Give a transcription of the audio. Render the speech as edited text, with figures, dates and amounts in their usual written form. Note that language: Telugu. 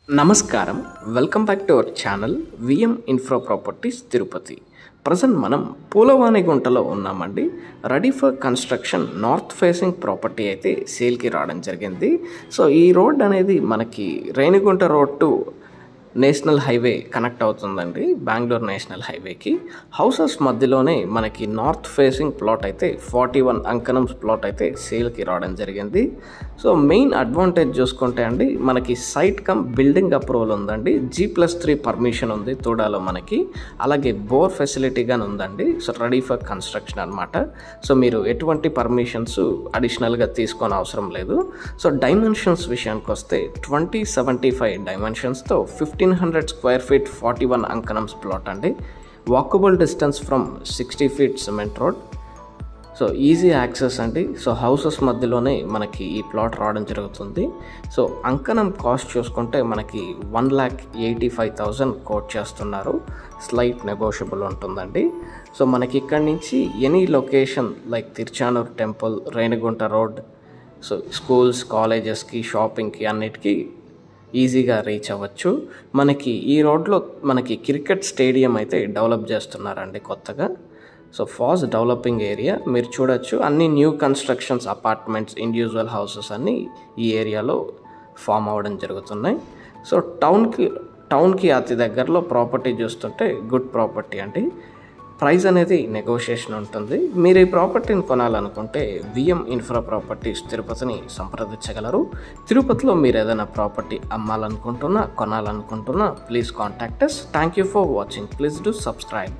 నమస్కారం. Welcome back to our channel VM Infra Properties Tirupati. Present మనం పూలవాణిగుంటలో ఉన్నామండి. Ready for construction north facing property అయితే సేల్కి రావడం జరిగింది. సో ఈ రోడ్ అనేది మనకి Renigunta road to national highway connect అవుతుందండి, బెంగళూరు నేషనల్ హైవేకి. హౌసెస్ మధ్యలోనే మనకి నార్త్ ఫేసింగ్ ప్లాట్ అయితే 41 అంకణమ్స్ ప్లాట్ అయితే సేల్కి రావడం జరిగింది. సో మెయిన్ అడ్వాంటేజ్ చూసుకుంటే అండి, మనకి సైట్ కమ్ బిల్డింగ్ అప్రూవల్ ఉందండి, G+3 పర్మిషన్ ఉంది తూడాలో మనకి, అలాగే బోర్ ఫెసిలిటీగానే ఉందండి. సో రెడీ ఫర్ కన్స్ట్రక్షన్ అనమాట. సో మీరు ఎటువంటి పర్మిషన్స్ అడిషనల్గా తీసుకొని అవసరం లేదు. సో డైమెన్షన్స్ విషయానికి వస్తే 2075 డైమెన్షన్స్తో 1500 స్క్వేర్ ఫీట్ 41 అంకణమ్స్ ప్లాట్ అండి. Walkable distance from 60 feet cement road. So easy access అండి. సో హౌసెస్ మధ్యలోనే మనకి ఈ ప్లాట్ రావడం జరుగుతుంది. సో అంకణం కాస్ట్ చూసుకుంటే మనకి 1,85,000 కోట్ చేస్తున్నారు. స్లైట్ నెగోషియబుల్ ఉంటుందండి. సో మనకి ఇక్కడి నుంచి any location like Tiruchanur temple, Renigunta road, so schools, కాలేజెస్కి, షాపింగ్కి అన్నిటికీ ఈజీగా రీచ్ అవ్వచ్చు. మనకి ఈ రోడ్లో మనకి క్రికెట్ స్టేడియం అయితే డెవలప్ చేస్తున్నారండి కొత్తగా. సో ఫాస్ట్ డెవలపింగ్ ఏరియా మీరు చూడొచ్చు. అన్ని new constructions, apartments, individual houses అన్నీ ఈ ఏరియాలో ఫామ్ అవ్వడం జరుగుతున్నాయి. సో టౌన్కి అతి దగ్గరలో ప్రాపర్టీ చూస్తుంటే గుడ్ ప్రాపర్టీ అండి. ప్రైస్ అనేది నెగోషియేషన్ ఉంటుంది. మీరు ఈ ప్రాపర్టీని కొనాలనుకుంటే విఎం ఇన్ఫ్రా ప్రాపర్టీస్ తిరుపతిని సంప్రదించగలరు. తిరుపతిలో మీరు ఏదైనా ప్రాపర్టీ అమ్మాలనుకుంటున్నా, కొనాలనుకుంటున్నా, please contact us. Thank you for watching. Please do subscribe.